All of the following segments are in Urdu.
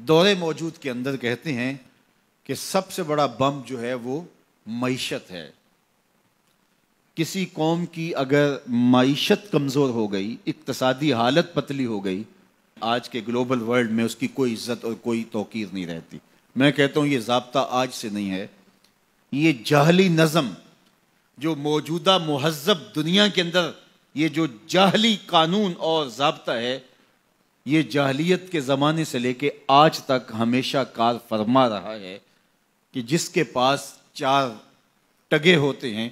دور موجود کے اندر کہتے ہیں کہ سب سے بڑا بم جو ہے وہ معیشت ہے۔ کسی قوم کی اگر معیشت کمزور ہو گئی، اقتصادی حالت پتلی ہو گئی، آج کے گلوبل ورلڈ میں اس کی کوئی عزت اور کوئی توقیر نہیں رہتی۔ میں کہتا ہوں یہ ضابطہ آج سے نہیں ہے، یہ جاہلی نظم جو موجودہ مہذب دنیا کے اندر یہ جو جاہلی قانون اور ضابطہ ہے، یہ جاہلیت کے زمانے سے لے کے آج تک ہمیشہ کار فرما رہا ہے کہ جس کے پاس چار ٹگے ہوتے ہیں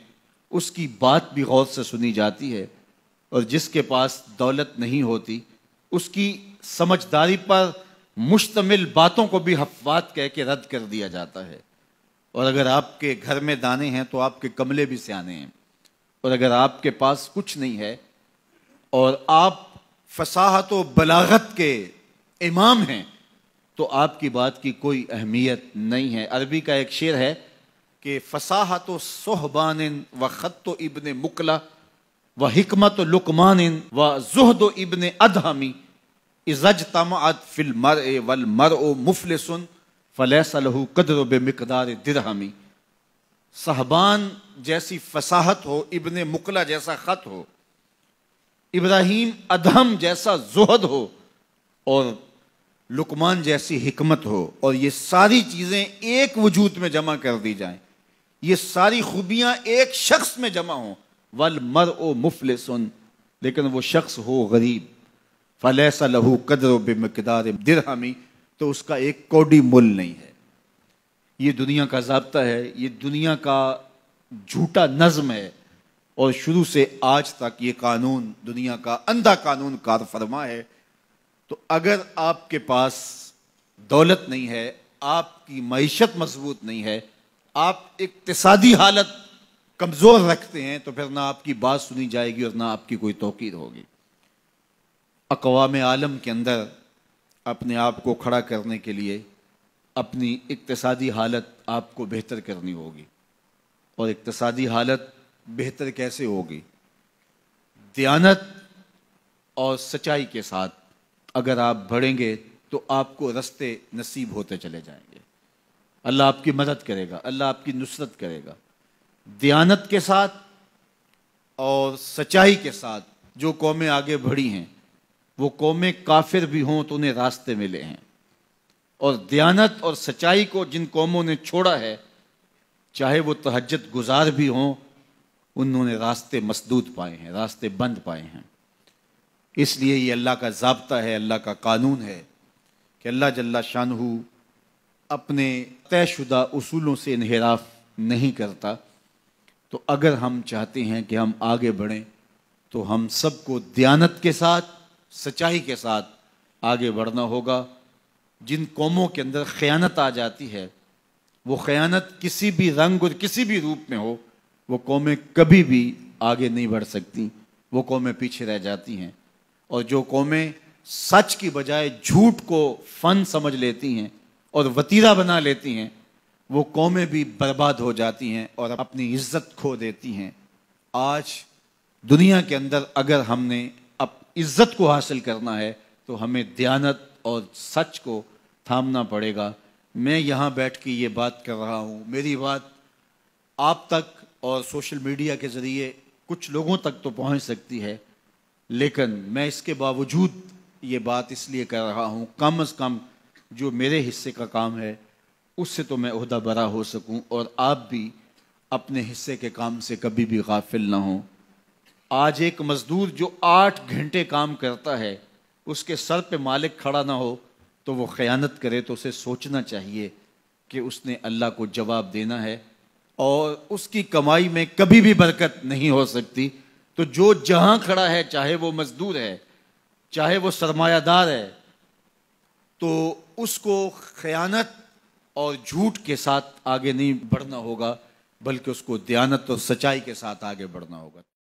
اس کی بات بھی غور سے سنی جاتی ہے، اور جس کے پاس دولت نہیں ہوتی اس کی سمجھداری پر مشتمل باتوں کو بھی حفوات کہہ کے رد کر دیا جاتا ہے۔ اور اگر آپ کے گھر میں دانے ہیں تو آپ کے کملے بھی سیانے ہیں، اور اگر آپ کے پاس کچھ نہیں ہے اور آپ فصاحت و بلاغت کے امام ہیں تو آپ کی بات کی کوئی اہمیت نہیں ہے۔ عربی کا ایک شعر ہے کہ فصاحت و صحبان و خط و ابن مکلا و حکمت و لقمان و زہد و ابن ادہمی اذا اجتمعت فی المرء والمرء مفلس فلیس لہ قدر بمقدار درہمی۔ صحبان جیسی فصاحت ہو، ابن مکلا جیسا خط ہو، ابراہیم ادہم جیسا زہد ہو، اور لقمان جیسی حکمت ہو، اور یہ ساری چیزیں ایک وجود میں جمع کر دی جائیں، یہ ساری خوبیاں ایک شخص میں جمع ہوں، والمرء مفلس، لیکن وہ شخص ہو غریب، فلیس لہ قدر بمقدار درہمی، تو اس کا ایک کوڑی مول نہیں ہے۔ یہ دنیا کا ضابطہ ہے، یہ دنیا کا جھوٹا نظم ہے، اور شروع سے آج تک یہ قانون دنیا کا اندھا قانون کار فرما ہے۔ تو اگر آپ کے پاس دولت نہیں ہے، آپ کی معیشت مضبوط نہیں ہے، آپ اقتصادی حالت کمزور رکھتے ہیں، تو پھر نہ آپ کی بات سنی جائے گی اور نہ آپ کی کوئی توقیر ہوگی۔ اقوام عالم کے اندر اپنے آپ کو کھڑا کرنے کے لیے اپنی اقتصادی حالت آپ کو بہتر کرنی ہوگی، اور اقتصادی حالت بہتر کیسے ہوگی؟ دیانت اور سچائی کے ساتھ اگر آپ بڑھیں گے تو آپ کو رستے نصیب ہوتے چلے جائیں گے، اللہ آپ کی مدد کرے گا، اللہ آپ کی نصرت کرے گا۔ دیانت کے ساتھ اور سچائی کے ساتھ جو قومیں آگے بڑھی ہیں، وہ قومیں کافر بھی ہوں تو انہیں راستے ملے ہیں، اور دیانت اور سچائی کو جن قوموں نے چھوڑا ہے، چاہے وہ تہجد گزار بھی ہوں، انہوں نے راستے مسدود پائے ہیں، راستے بند پائے ہیں۔ اس لیے یہ اللہ کا ضابطہ ہے، اللہ کا قانون ہے کہ اللہ جل شانہ اپنے طے شدہ اصولوں سے انحراف نہیں کرتا۔ تو اگر ہم چاہتے ہیں کہ ہم آگے بڑھیں تو ہم سب کو دیانت کے ساتھ، سچائی کے ساتھ آگے بڑھنا ہوگا۔ جن قوموں کے اندر خیانت آ جاتی ہے، وہ خیانت کسی بھی رنگ اور کسی بھی روپ میں ہو، وہ قومیں کبھی بھی آگے نہیں بڑھ سکتی، وہ قومیں پیچھے رہ جاتی ہیں۔ اور جو قومیں سچ کی بجائے جھوٹ کو فن سمجھ لیتی ہیں اور وتیرہ بنا لیتی ہیں، وہ قومیں بھی برباد ہو جاتی ہیں اور اپنی عزت کھو دیتی ہیں۔ آج دنیا کے اندر اگر ہم نے عزت کو حاصل کرنا ہے تو ہمیں دیانت اور سچ کو تھامنا پڑے گا۔ میں یہاں بیٹھ کے یہ بات کر رہا ہوں، میری بات آپ تک اور سوشل میڈیا کے ذریعے کچھ لوگوں تک تو پہنچ سکتی ہے، لیکن میں اس کے باوجود یہ بات اس لیے کر رہا ہوں، کم از کم جو میرے حصے کا کام ہے اس سے تو میں عہدہ برا ہو سکوں، اور آپ بھی اپنے حصے کے کام سے کبھی بھی غافل نہ ہوں۔ آج ایک مزدور جو 8 گھنٹے کام کرتا ہے، اس کے سر پہ مالک کھڑا نہ ہو تو وہ خیانت کرے تو اسے سوچنا چاہیے کہ اس نے اللہ کو جواب دینا ہے، اور اس کی کمائی میں کبھی بھی برکت نہیں ہو سکتی۔ تو جو جہاں کھڑا ہے، چاہے وہ مزدور ہے، چاہے وہ سرمایہ دار ہے، تو اس کو خیانت اور جھوٹ کے ساتھ آگے نہیں بڑھنا ہوگا، بلکہ اس کو دیانت اور سچائی کے ساتھ آگے بڑھنا ہوگا۔